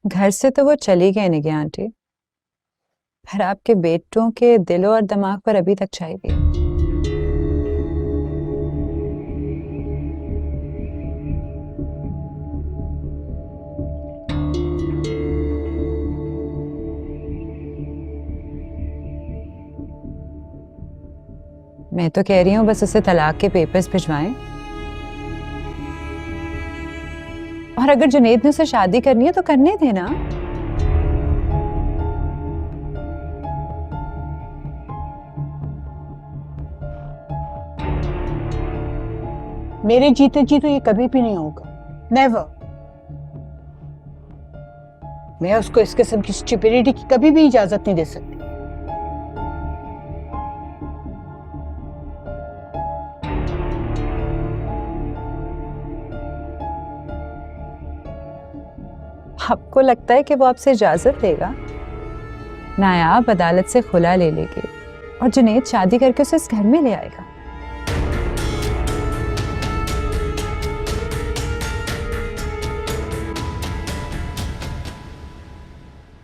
घर से तो वो चली गई निगे आंटी, पर आपके बेटों के दिलों और दिमाग पर अभी तक छाई हुई है। मैं तो कह रही हूँ बस उसे तलाक के पेपर्स भिजवाएं, और अगर जुनेद ने उसे शादी करनी है तो करने देना। मेरे जीते जी तो ये कभी भी नहीं होगा, नेवर। मैं उसको इस किस्म की स्टुपिडिटी की कभी भी इजाजत नहीं दे सकती। आपको लगता है कि वो आपसे इजाजत देगा? नायाब अदालत से खुला ले लेगी और जुनेद शादी करके उसे इस घर में ले आएगा।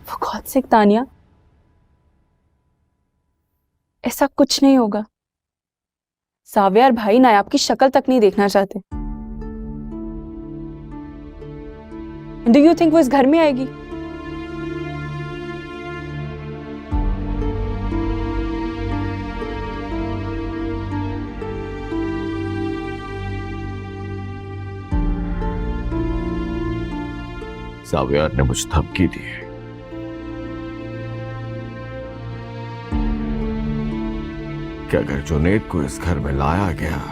For God's sake, तानिया, ऐसा कुछ नहीं होगा। साव्या और भाई नायाब की शक्ल तक नहीं देखना चाहते। Do you think वो इस घर में आएगी? साव्या ने मुझे धमकी दी है कि अगर जुनेद को इस घर में लाया गया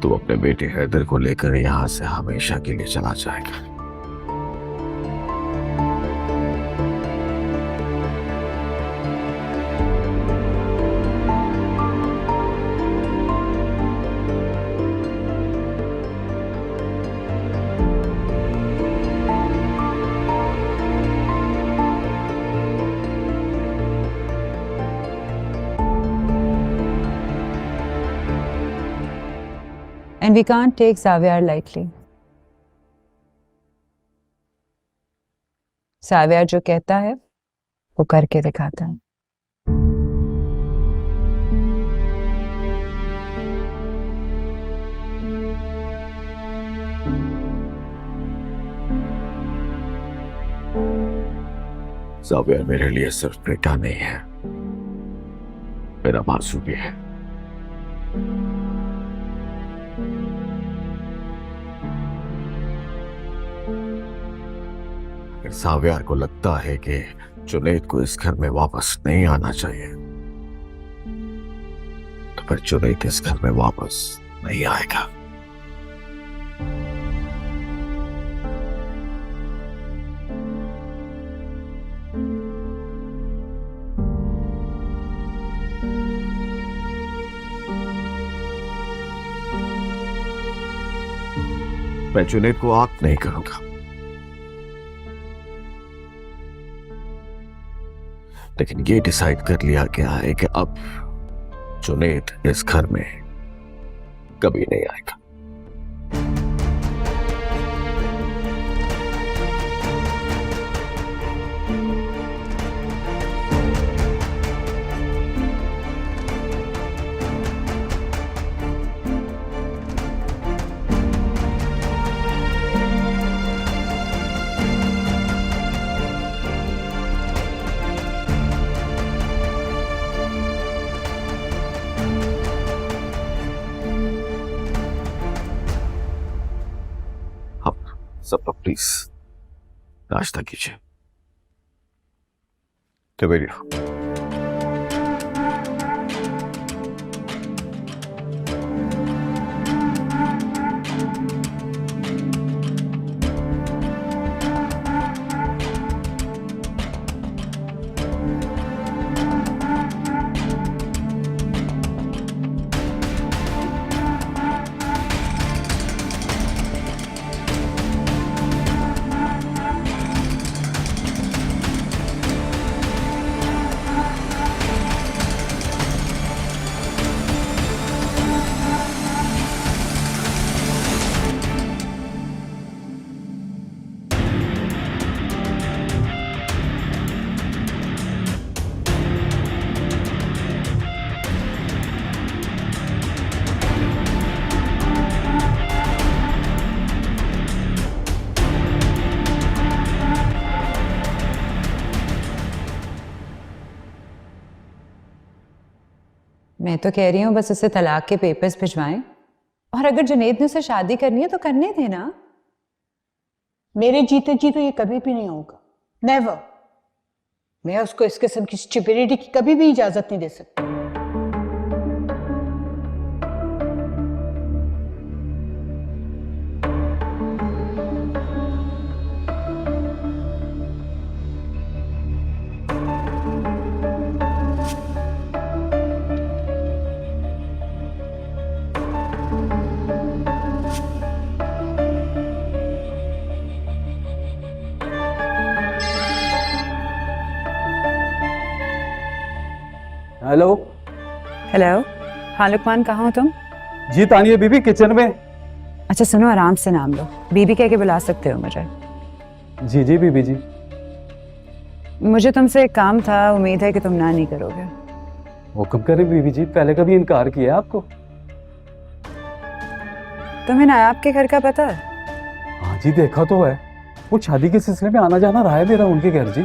तो अपने बेटे हैदर को लेकर यहां से हमेशा के लिए चला जाएगा। And we can't take Xavier lightly. Xavier जो कहता है वो करके दिखाता है। ज़ावियर मेरे लिए सिर्फ बेटा नहीं है, मेरा मासूम भी है। ज़ावियर को लगता है कि जुनैद को इस घर में वापस नहीं आना चाहिए, तो फिर जुनैद इस घर में वापस नहीं आएगा। मैं जुनैद को आग नहीं करूंगा, लेकिन ये डिसाइड कर लिया गया है कि अब जुनैद इस घर में कभी नहीं आएगा। सब लोग प्लीज नाश्ता कीजिए। मैं तो कह रही हूँ बस उसे तलाक के पेपर्स भिजवाएं, और अगर जुनेद ने उसे शादी करनी है तो करने देना। मेरे जीते जी तो ये कभी भी नहीं होगा, नेवर। मैं उसको इस किस्म की स्टुपिडिटी की कभी भी इजाजत नहीं दे सकती। हेलो। हेलो, हाँ लुकमान, कहाँ हो तुम? जी तानिया बीबी किचन में। अच्छा सुनो, आराम से नाम लो, बीबी कह के बुला सकते हो मुझे। जी जी बीबी जी। मुझे तुमसे एक काम था, उम्मीद है कि तुम ना नहीं करोगे। हुक्म करें बीबी जी, पहले कभी इनकार किया आपको? तुम्हें नायाब के घर का पता है? हाँ जी देखा तो है, वो शादी के सिलसिले में आना जाना रहा है मेरा उनके घर जी।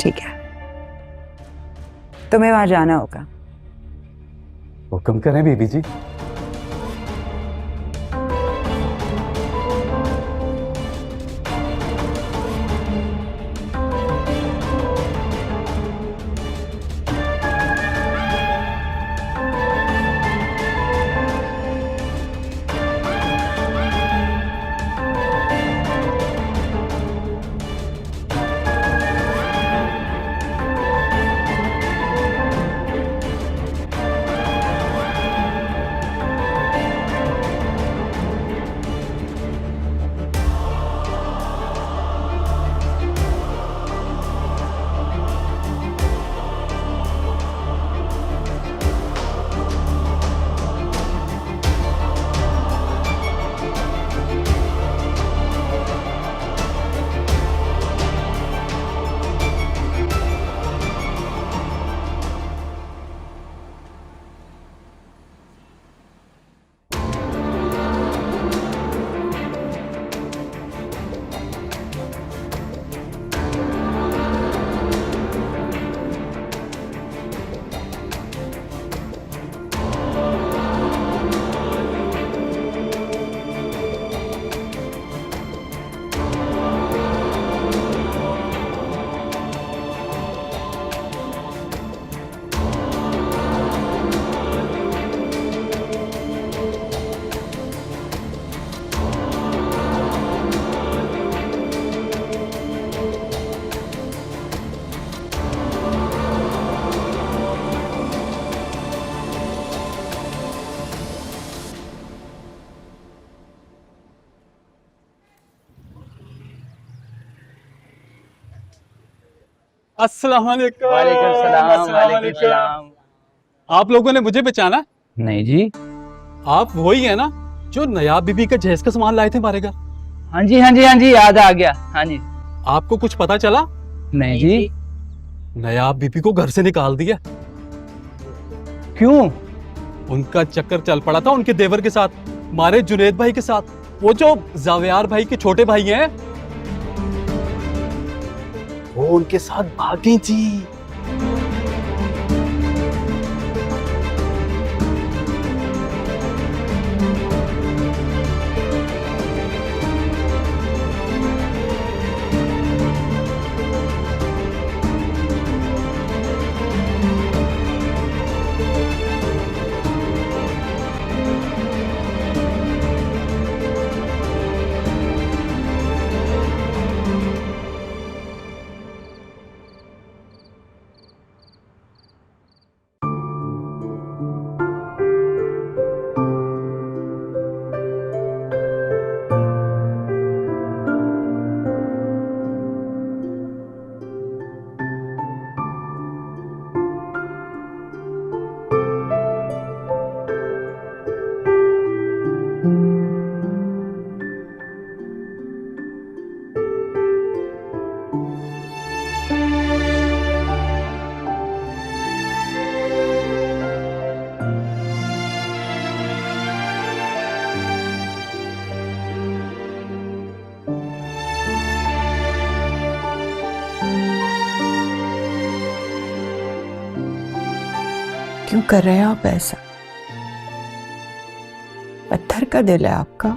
ठीक है, तुम्हें वहां जाना होगा। हुक्म करें बीबी जी। अस्सलाम वालेकुम। वालेकुम सलाम। अस्सलाम वालेकुम वालेकुम। सलाम। आप लोगों ने मुझे पहचाना? नहीं जी। आप वही है ना जो नयाब बीबी का जहेज का सामान लाए थे हमारे घर? हाँ जी हाँ जी हाँ जी, याद आ गया। हाँ जी। आपको कुछ पता चला? नहीं जी। नयाब बीबी को घर से निकाल दिया। क्यों? उनका चक्कर चल पड़ा था उनके देवर के साथ, हमारे जुनेद भाई के साथ, वो जो जावियार भाई के छोटे भाई हैं, वो उनके साथ भागी थी। क्यों कर रहे हैं आप ऐसा? पत्थर का दिल है आपका।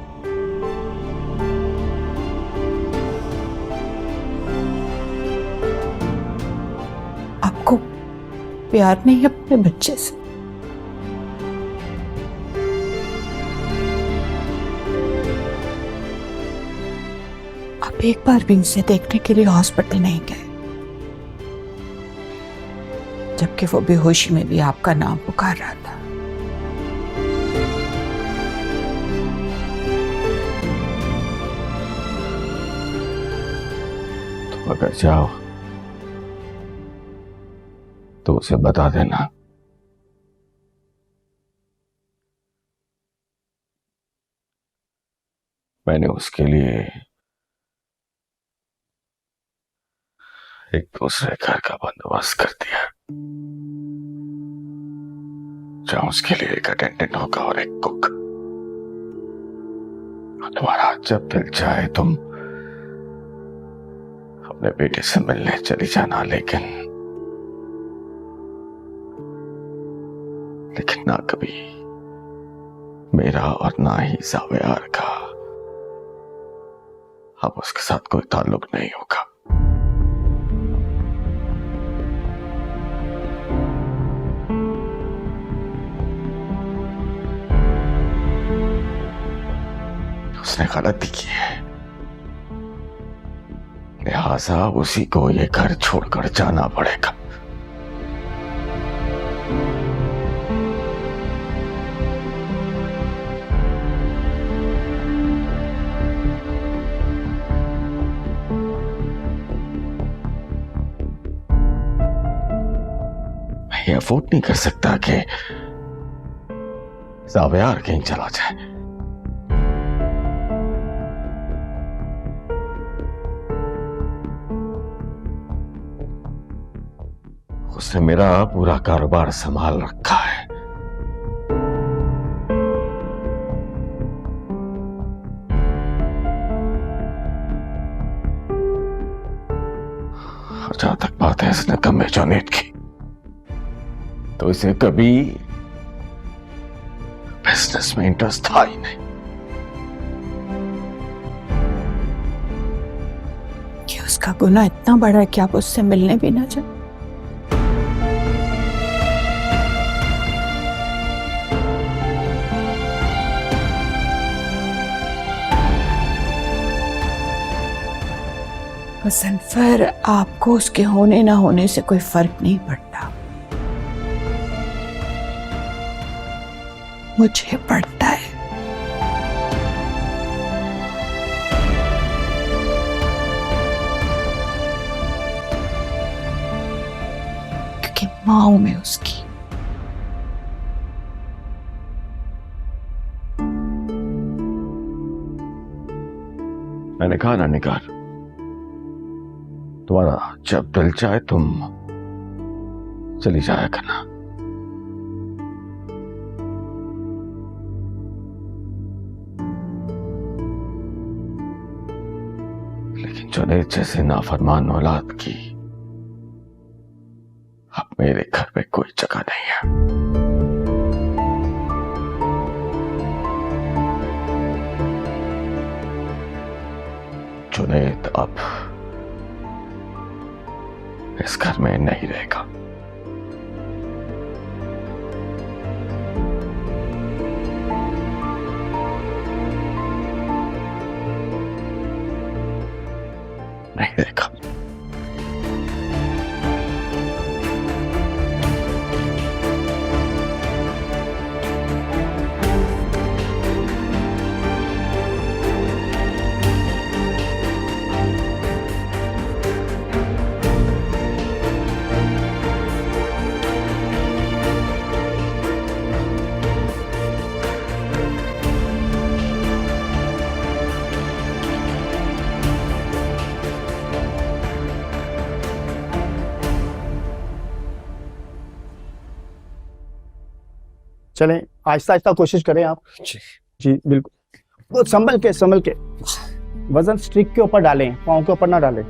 आपको प्यार नहीं है अपने बच्चे से? आप एक बार भी उसे देखने के लिए हॉस्पिटल नहीं गए, जबकि वो बेहोशी में भी आपका नाम पुकार रहा था। तो अगर जाओ तो उसे बता देना मैंने उसके लिए एक दूसरे घर का बंदोबस्त कर दिया, जहां उसके लिए एक अटेंडेंट होगा और एक कुक। तुम्हारा जब दिल चाहे तुम अपने बेटे से मिलने चली जाना, लेकिन ना कभी मेरा और ना ही ज़ावेयार का अब उसके साथ कोई ताल्लुक नहीं होगा। उसने गलती की है, लिहाजा उसी को ये घर छोड़कर जाना पड़ेगा। मैं अफोर्ड नहीं कर सकता कि ज़ावेयार कहीं चला जाए। उसने मेरा पूरा कारोबार संभाल रखा है। और जहां तक बात है इसने कम में जुनैद की, तो इसे कभी बिजनेस में इंटरेस्ट था ही नहीं। कि उसका गुनाह इतना बड़ा है कि आप उससे मिलने भी ना जाए। मुज़फ्फर, आपको उसके होने ना होने से कोई फर्क नहीं पड़ता, मुझे पड़ता है। क्योंकि मां हूं मैं उसकी। मैंने कहा ना निगार, तुम्हारा जब दिल चाहे तुम चली जाया करना। लेकिन जुनैद जैसे नाफरमान औलाद की अब मेरे घर में कोई जगह नहीं है। जुनैद अब इस घर में नहीं रहेगा। नहीं रहेगा। चलें, आहिस्ता आहिस्ता कोशिश करें आप। जी बिल्कुल, वो संभल के वजन स्ट्रिक के ऊपर डालें, पाँव के ऊपर ना डालें।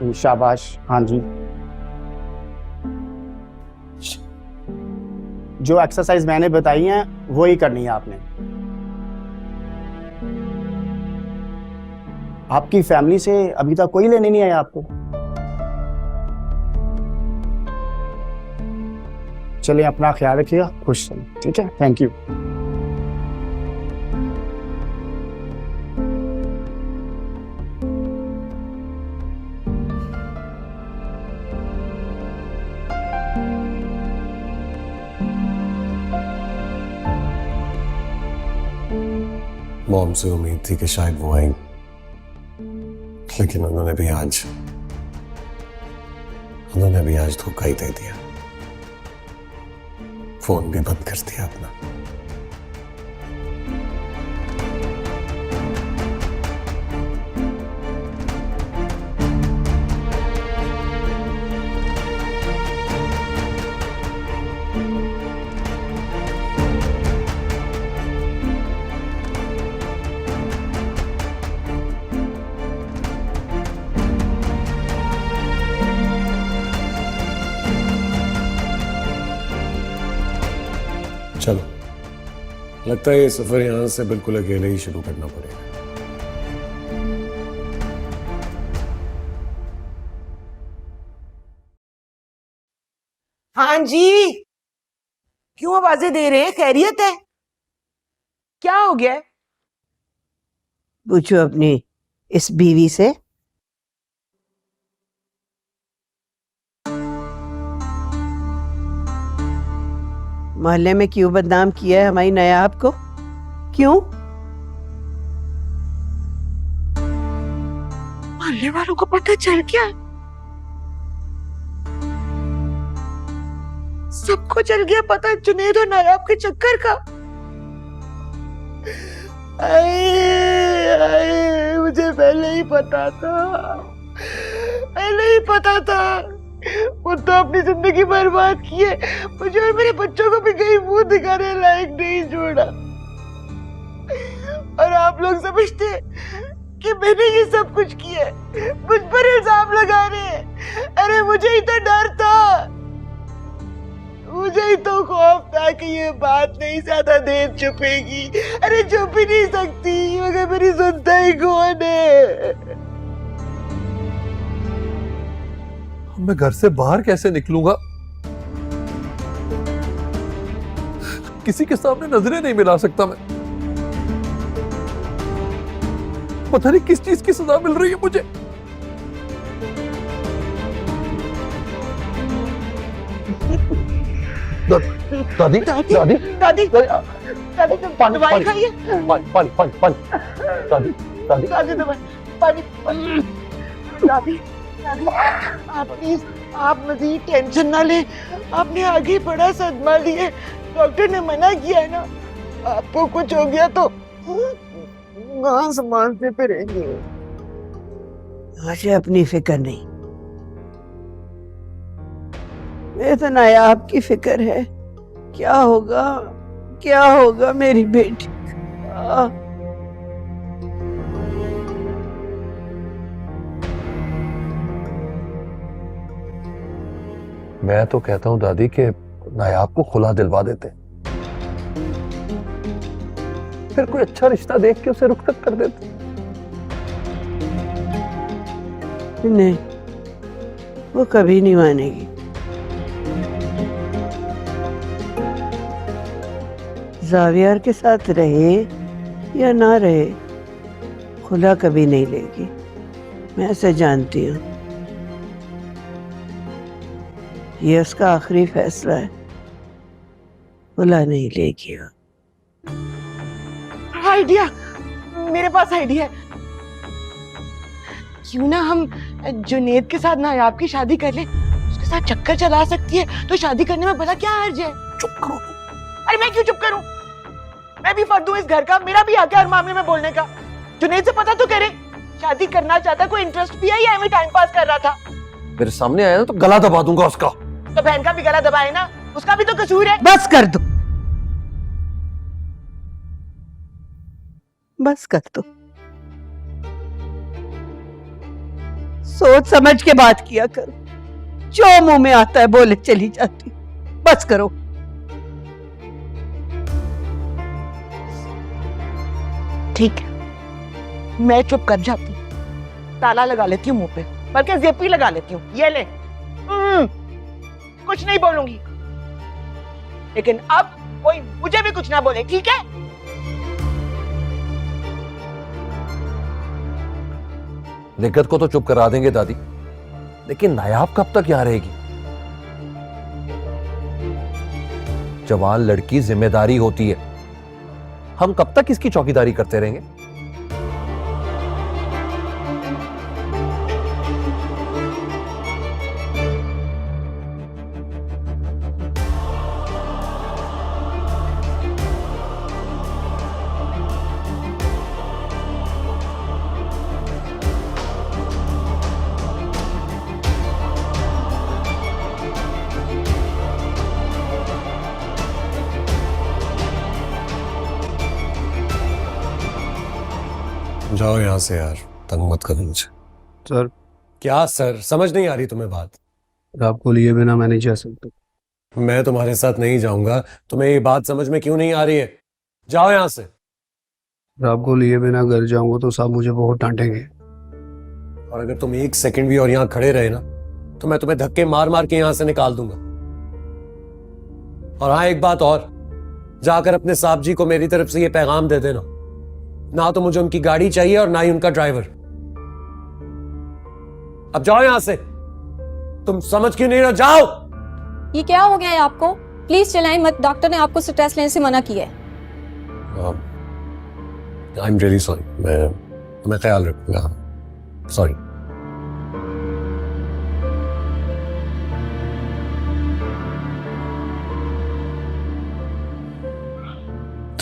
शाबाश, हाँ जी। जो एक्सरसाइज मैंने बताई हैं वो ही करनी है आपने। आपकी फैमिली से अभी तक कोई लेने नहीं आया आपको? चलिए अपना ख्याल रखिएगा, खुश रहिए, ठीक है, थैंक यू। मॉम से उम्मीद थी कि शायद वो आएंगे, लेकिन उन्होंने भी आज धोखा ही दे दिया। फोन भी बंद कर दिया अपना। चलो, लगता है ये सफर यहां से बिल्कुल अकेले ही शुरू करना पड़ेगा। हाँ जी, क्यों आवाजें दे रहे हैं? खैरियत है? क्या हो गया है? पूछो अपनी इस बीवी से। मोहल्ले में क्यों बदनाम किया है हमारी नायाब को? क्यों? मोहल्ले वालों को पता चल गया? सबको चल गया पता जुनैद और नायाब के चक्कर का? आए, मुझे पहले ही पता था। वो तो अपनी जिंदगी बर्बाद की है, मुझे और मेरे बच्चों को भी कहीं मुंह दिखाने लायक नहीं छोड़ा। और आप लोग समझते हैं कि मैंने ये सब कुछ किया है, मुझ पर इल्जाम लगा रहे हैं। अरे मुझे ही तो डर था, मुझे ही तो खौफ था कि ये बात नहीं ज्यादा देर छुपेगी। अरे छुप ही नहीं सकती, मगर मेरी सुनता ही कौन है? मैं घर से बाहर कैसे निकलूंगा? किसी के सामने नजरें नहीं मिला सकता मैं। पता नहीं किस चीज की सजा मिल रही है मुझे। दादी दादी दादी दवाई खाइए। दादी दादी दवाई, पानी। दादी आप प्लीज, आप मजीद टेंशन ना ले। आपने आगे बड़ा सदमा लिए, डॉक्टर ने मना किया है ना। आपको कुछ हो गया तो कहाँ संभालते फिरेंगे? मुझे अपनी फिक्र नहीं, मैं तो नायाब की फिक्र है। क्या होगा मेरी बेटी का? मैं तो कहता हूं दादी कि नायाब को खुला दिलवा देते, फिर कोई अच्छा रिश्ता देख के उसे रुखसत कर देते। नहीं, वो कभी नहीं मानेगी। जावियार के साथ रहे या ना रहे, खुला कभी नहीं लेगी। मैं ऐसे जानती हूँ, ये उसका आखिरी फैसला है, खुला नहीं लेगी। आइडिया, मेरे पास आइडिया है। क्यों ना हम जुनैद के साथ नायाब की शादी कर ले? उसके साथ चक्कर चला सकती है तो शादी करने में भला क्या हर्ज है? चुप करो। अरे मैं क्यों चुप करूं? मैं भी फर्द हूं इस घर का, मेरा भी हक है हर मामले में बोलने का। जुनैद से पता तो करे, शादी करना चाहता, कोई इंटरेस्ट भी है या एम टाइम पास कर रहा था? मेरे सामने आया ना तो गला दबा दूंगा उसका। तो बहन का भी गला दबाए ना, उसका भी तो कसूर है। बस कर दो, बस कर दो। सोच समझ के बात किया करो, जो मुंह में आता है बोले चली जाती। बस करो। ठीक है, मैं चुप कर जाती हूँ, ताला लगा लेती हूँ मुंह पे, बल्कि जिप ही लगा लेती हूँ। ये ले। कुछ नहीं बोलूंगी, लेकिन अब कोई मुझे भी कुछ ना बोले, ठीक है? निकत को तो चुप करा देंगे दादी, लेकिन नायाब कब तक यहाँ रहेगी? जवान लड़की जिम्मेदारी होती है, हम कब तक इसकी चौकीदारी करते रहेंगे? जाओ यहाँ से यार, तंग मत करो मुझे। सर, क्या सर, समझ नहीं आ रही तुम्हें बात? आपको लिए बिना मैं नहीं जा सकता। मैं तुम्हारे साथ नहीं जाऊंगा। तुम्हें ये बात समझ में क्यों नहीं आ रही है? जाओ यहाँ से। आपको लिए बिना घर जाऊंगा तो साहब मुझे बहुत डांटेंगे। और अगर तुम एक सेकंड भी और यहाँ खड़े रहे ना, तो मैं तुम्हें धक्के मार मार के यहाँ से निकाल दूंगा। और हाँ, एक बात और, जाकर अपने साहब जी को मेरी तरफ से ये पैगाम दे देना, ना तो मुझे उनकी गाड़ी चाहिए और ना ही उनका ड्राइवर। अब जाओ यहां से। तुम समझ क्यों नहीं रहे? जाओ। ये क्या हो गया है आपको? प्लीज चलाएं मत, डॉक्टर ने आपको स्ट्रेस लेने से मना किया है। आई एम रियली सॉरी, मैं ख्याल रखूंगा। सॉरी।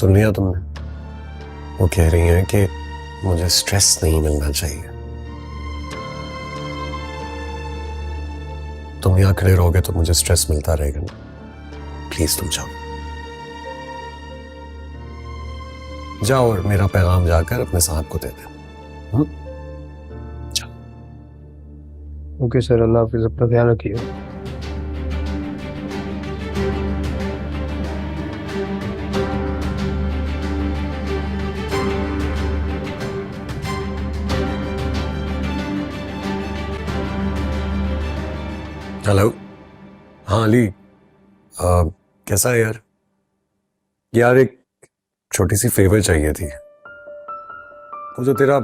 सुन लिया तुमने? वो कह रही हैं कि मुझे स्ट्रेस नहीं मिलना चाहिए। तुम यहां खड़े रहोगे तो मुझे स्ट्रेस मिलता रहेगा ना। प्लीज तुम जाओ, जाओ और मेरा पैगाम जाकर अपने साहब को दे दे। जाओ। ओके सर, अल्लाह हाफिज, अपना ख्याल रखिए। हेलो। हाँ अली, कैसा है यार? यार एक छोटी सी फेवर चाहिए थी। वो जो तेरा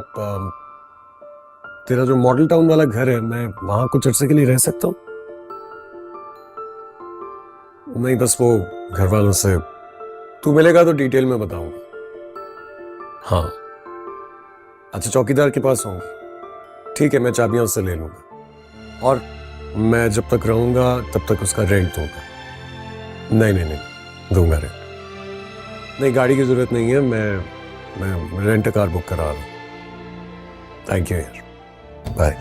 जो मॉडल टाउन वाला घर है, मैं वहां कुछ अर्से के लिए रह सकता हूँ? नहीं, बस वो घर वालों से तू मिलेगा तो डिटेल में बताऊंगा। हाँ अच्छा, चौकीदार के पास होंगे? ठीक है, मैं चाबियां उससे ले लूंगा और मैं जब तक रहूंगा तब तक उसका रेंट दूंगा। नहीं, दूंगा रेंट। नहीं, गाड़ी की जरूरत नहीं है, मैं रेंट कार बुक करा रहा हूं। थैंक यू यार, बाय।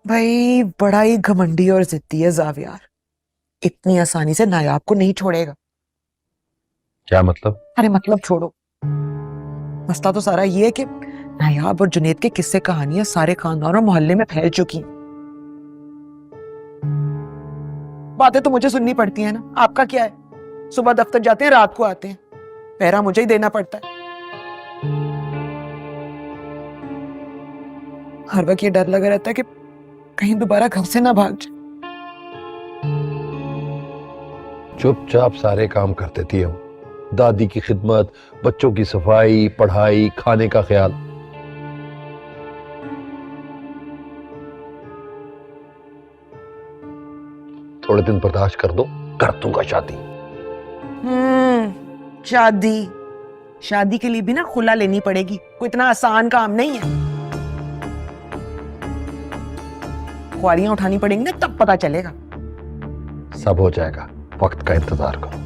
भाई बड़ा ही घमंडी और जिद्दी है जावियार, इतनी आसानी से नायाब को नहीं छोड़ेगा। क्या मतलब? अरे मतलब छोड़ो, मसला तो सारा ये है कि नायाब और जुनेद के किस्से कहानियां सारे खानदान और मोहल्ले में फैल चुकी हैं। बातें तो मुझे सुननी पड़ती है ना, आपका क्या है? सुबह दफ्तर जाते हैं, रात को आते हैं, पहरा मुझे ही देना पड़ता है। हर वक्त ये डर लगा रहता है कि कहीं दोबारा घर से ना भाग जाए। चुपचाप सारे काम कर देती है वो, दादी की खिदमत, बच्चों की सफाई, पढ़ाई, खाने का ख्याल। थोड़े दिन बर्दाश्त कर दो, कर दूंगा शादी। शादी शादी के लिए भी ना खुला लेनी पड़ेगी, कोई इतना आसान काम नहीं है। ख्वारियां उठानी पड़ेंगी ना, तब पता चलेगा। सब हो जाएगा, वक्त का इंतजार करो।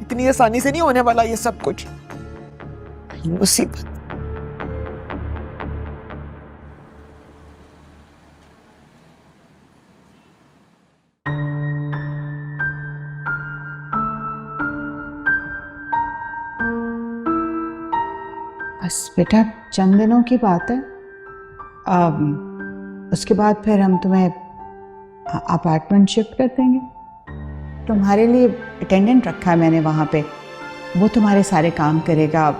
इतनी आसानी से नहीं होने वाला ये सब कुछ। मुसीबत। बस बेटा चंद दिनों की बात है, उसके बाद फिर हम तुम्हें अपार्टमेंट शिफ्ट कर देंगे। तुम्हारे लिए अटेंडेंट रखा है मैंने वहाँ पे, वो तुम्हारे सारे काम करेगा,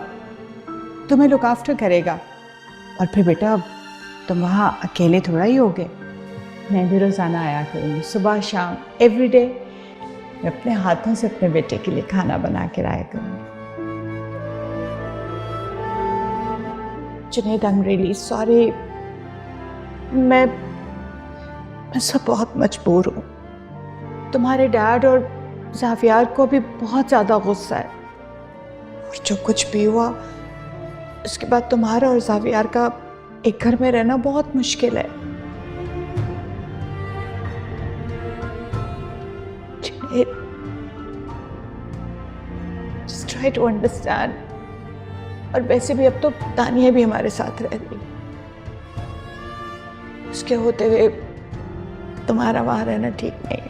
तुम्हें लुक आफ्टर करेगा। और फिर बेटा तुम वहाँ अकेले थोड़ा ही होगे, मैं भी रोज़ाना आया करूँगी, सुबह शाम एवरीडे। मैं अपने हाथों से अपने बेटे के लिए खाना बना के लाया करूँगी। Junaid, I am really sorry, मैं सब बहुत मजबूर हूँ। तुम्हारे डैड और ज़ावियार को भी बहुत ज़्यादा गुस्सा है, और जो कुछ भी हुआ उसके बाद तुम्हारा और ज़ावियार का एक घर में रहना बहुत मुश्किल है। Just try to understand। और वैसे भी अब तो तानिया भी हमारे साथ रह रही, उसके होते हुए तुम्हारा वहां रहना ठीक नहीं है।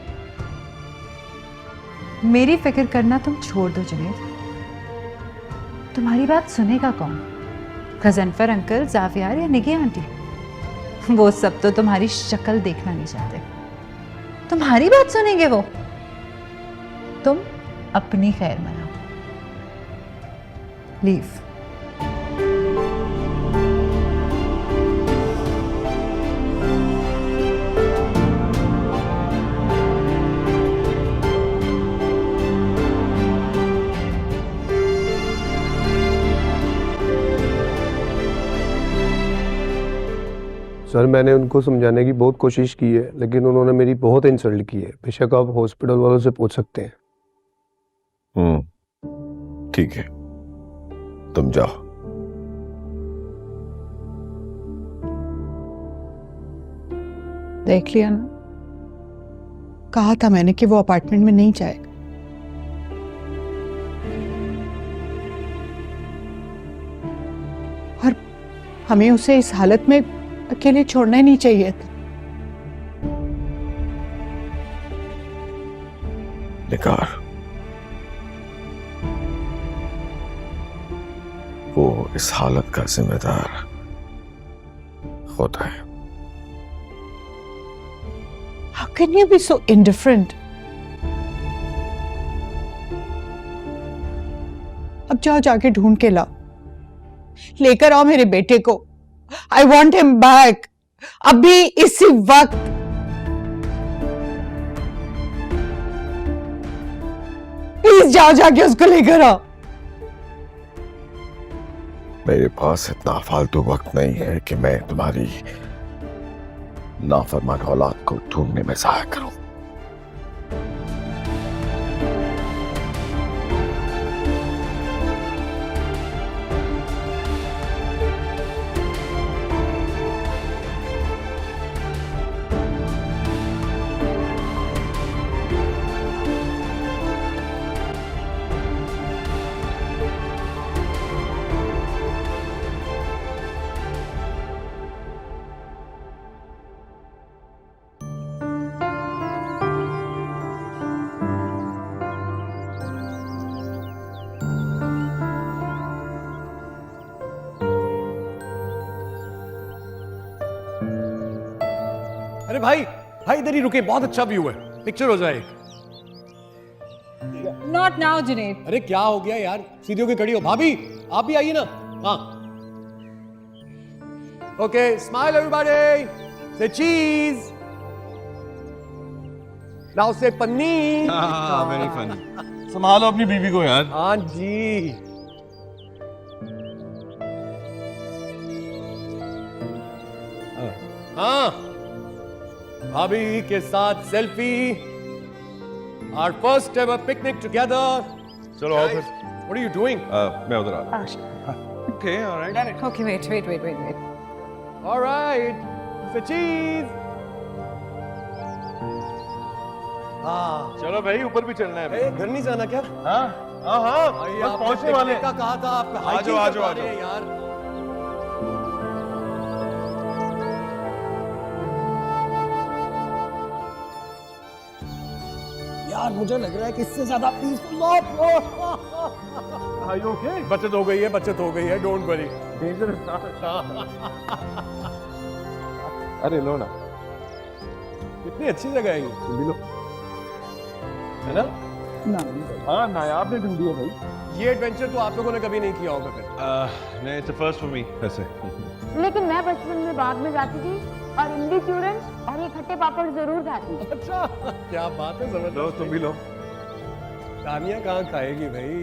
मेरी फिक्र करना तुम छोड़ दो जुनैद। तुम्हारी बात सुनेगा कौन? गजनफर अंकल, ज़ावियार या निगी आंटी? वो सब तो तुम्हारी शक्ल देखना नहीं चाहते। तुम्हारी बात सुनेंगे वो? तुम अपनी खैर मनाओ। लीव। सर, मैंने उनको समझाने की बहुत कोशिश की है, लेकिन उन्होंने मेरी बहुत इंसल्ट की है। बेशक आप हॉस्पिटल वालों से पूछ सकते हैं। ठीक है, तुम जाओ। देख लिया ना, कहा था मैंने कि वो अपार्टमेंट में नहीं जाएगा। और हमें उसे इस हालत में अकेले छोड़ना ही नहीं चाहिए था। निगार, वो इस हालत का जिम्मेदार होता है। How can you be so indifferent? अब जाओ, जाके ढूंढ के लाओ, लेकर आओ मेरे बेटे को। I want him back, अभी इसी वक्त। प्लीज जाओ, जाके उसको लेकर आओ। मेरे पास इतना फालतू वक्त नहीं है कि मैं तुम्हारी नाफरमान औलाद को ढूंढने में सहाय करूं। अरे भाई भाई इधर ही रुके, बहुत अच्छा व्यू है, पिक्चर हो जाए। Not now Junaid. अरे क्या हो गया यार, सीधी होके खड़ी हो। भाभी आप भी आइए ना। हाँ, ओके, स्माइल एवरीबॉडी, से चीज, नाउ से पन्नी। Very funny. संभालो अपनी बीवी को यार। हाँ जी। हाँ, भाभी के साथ selfie, our first ever picnic together. चलो आओ फिर। What are you doing? मैं उधर आ रहा हूँ। Okay, all right. Okay, wait. All right, for cheese. हाँ, चलो भाई, ऊपर भी चलना है। ए, घर नहीं जाना क्या? हाँ हाँ हाँ, भाई, बस आपने पहुंचने वाले पिकनिक का कहा था, आप आ hiking जाओ, आ कर जाओ, पा आ रहे हैं जाओ। यार। यार मुझे लग रहा है कि इससे ज्यादा पीसफुल बचत हो गई है, डोंट वरी। डेंजरस। अरे लो ना, कितनी अच्छी जगह है ये, मिलो, है ना? हाँ नायाब ने ढूंढी है भाई। ये एडवेंचर तो आप लोगों ने कभी नहीं किया होगा फिर। नहीं, इट्स फर्स्ट फॉर मी वैसे। लेकिन मैं बचपन में बाग में जाती थी और इमली चूरन और ये खट्टे पापड़ जरूर खाती। अच्छा, क्या बात है, समझ लो तुम भी लो। तानिया कहाँ खाएगी भाई?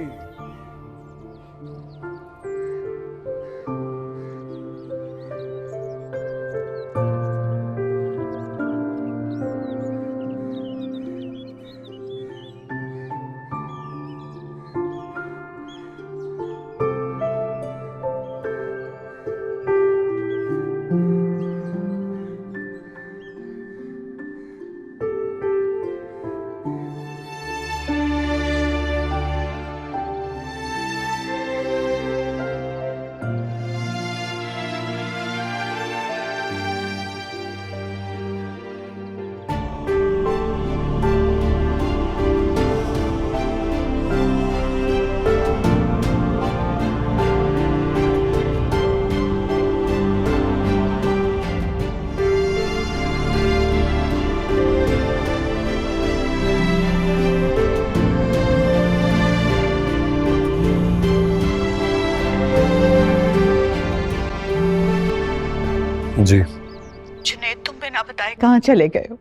जी। जुनैद, तुम बिना बताए कहाँ चले गए हो?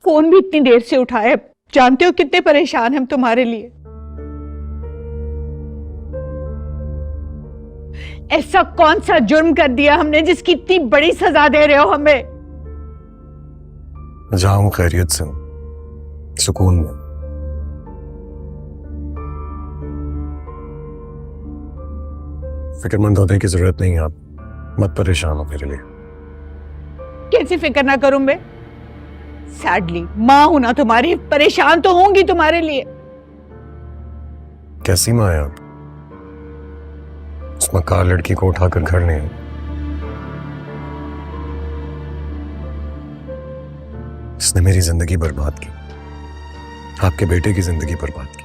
फोन भी इतनी देर से उठाए, जानते हो कितने परेशान हम तुम्हारे लिए। ऐसा कौन सा जुर्म कर दिया हमने जिसकी इतनी बड़ी सजा दे रहे हो हमें? जाऊं खैरियत से, सुकून में। फिक्रमंद होने की जरूरत नहीं है, आप मत परेशान हो मेरे लिए। कैसी फिक्र ना करूं मैं? सैडली माँ हूं ना तुम्हारी, परेशान तो होंगी तुम्हारे लिए। कैसी माँ है आप? उस मक्कार लड़की को उठाकर घर ले आए। इसने मेरी जिंदगी बर्बाद की, आपके बेटे की जिंदगी बर्बाद की।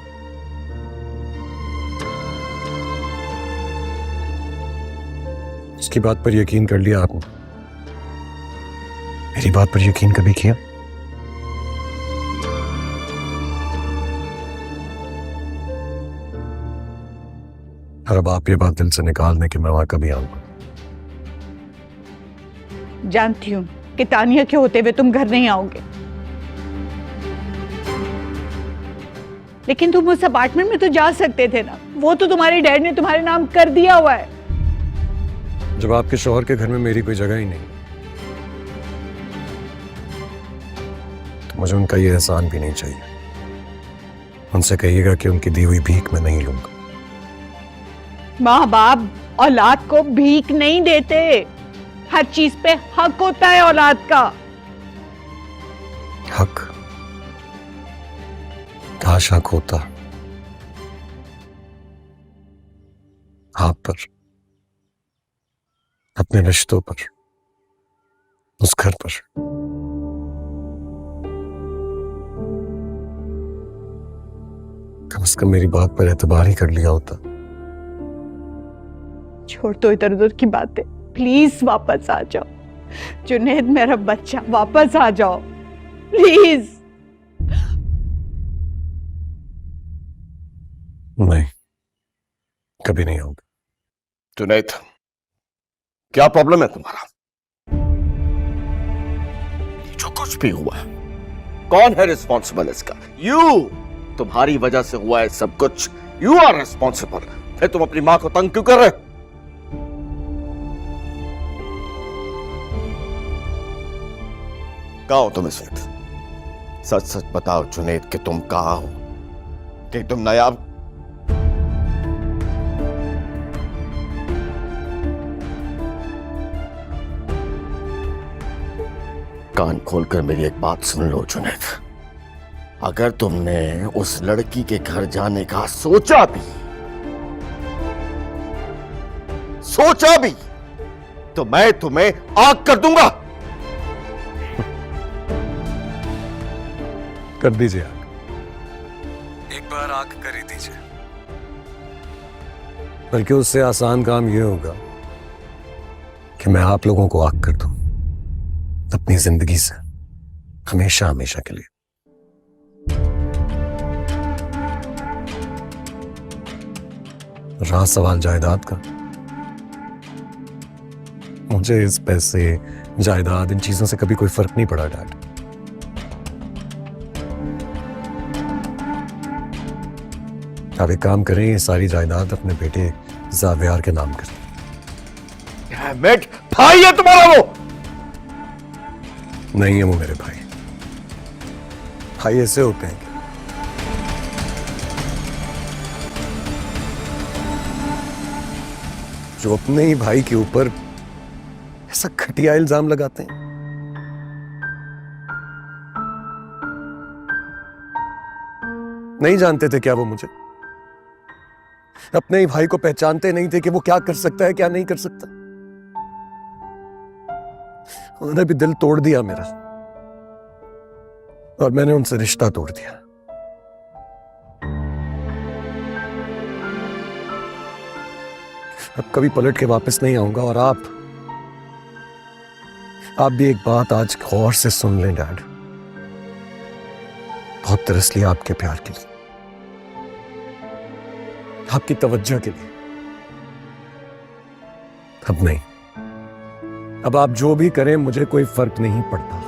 उसकी बात पर यकीन कर लिया आपने, मेरी बात पर यकीन कभी किया? और अब आप ये बात दिल से निकाल दें कि मैं वहां कभी आऊंगा। जानती हूँ कि तानिया के होते हुए तुम घर नहीं आओगे, लेकिन तुम उस अपार्टमेंट में तो जा सकते थे ना। वो तो तुम्हारे डैड ने तुम्हारे नाम कर दिया हुआ है। जब आपके शौहर के घर में मेरी कोई जगह ही नहीं, तो मुझे उनका ये एहसान भी नहीं चाहिए। उनसे कहिएगा कि उनकी दी हुई भीख मैं नहीं लूंगा। माँ बाप औलाद को भीख नहीं देते, हर चीज पे हक होता है औलाद का। हक? काश हक होता आप पर, अपने रिश्तों पर, उस घर पर। कम से कम मेरी बात पर एतबार ही कर लिया होता। छोड़ दो इधर उधर की बातें, प्लीज वापस आ जाओ। जुनैद मेरा बच्चा, वापस आ जाओ प्लीज। नहीं, कभी नहीं आऊंगा। जुनैद, क्या प्रॉब्लम है तुम्हारा? जो कुछ भी हुआ, कौन है रिस्पॉन्सिबल इसका? यू, तुम्हारी वजह से हुआ है सब कुछ। You are responsible. फिर तुम अपनी मां को तंग क्यों कर रहे? कहाँ हो तुम इस वक्त? सच सच बताओ जुनैद कि तुम कहाँ हो, कि तुम नायाब। कान खोलकर मेरी एक बात सुन लो जुनैद, अगर तुमने उस लड़की के घर जाने का सोचा भी तो मैं तुम्हें आग कर दूंगा। कर दीजिए आग, एक बार आग कर ही दीजिए, बल्कि उससे आसान काम यह होगा कि मैं आप लोगों को आग कर दूं अपनी जिंदगी से, हमेशा हमेशा के लिए। रहा सवाल जायदाद का, मुझे इस पैसे, जायदाद, इन चीजों से कभी कोई फर्क नहीं पड़ा डैड। आप एक काम करें, ये सारी जायदाद अपने बेटे ज़ावियार के नाम करें। भाई है तुम्हारा वो? नहीं है वो मेरे भाई। भाई ऐसे होते हैं क्या? जो अपने ही भाई के ऊपर ऐसा घटिया इल्जाम लगाते हैं। नहीं जानते थे क्या वो मुझे? अपने ही भाई को पहचानते नहीं थे कि वो क्या कर सकता है, क्या नहीं कर सकता? उन्होंने भी दिल तोड़ दिया मेरा, और मैंने उनसे रिश्ता तोड़ दिया। अब कभी पलट के वापस नहीं आऊंगा। और आप भी एक बात आज गौर से सुन लें डैड, बहुत तरस लिया आपके प्यार के लिए, आपकी तवज्जो के लिए। अब नहीं, अब आप जो भी करें मुझे कोई फर्क नहीं पड़ता।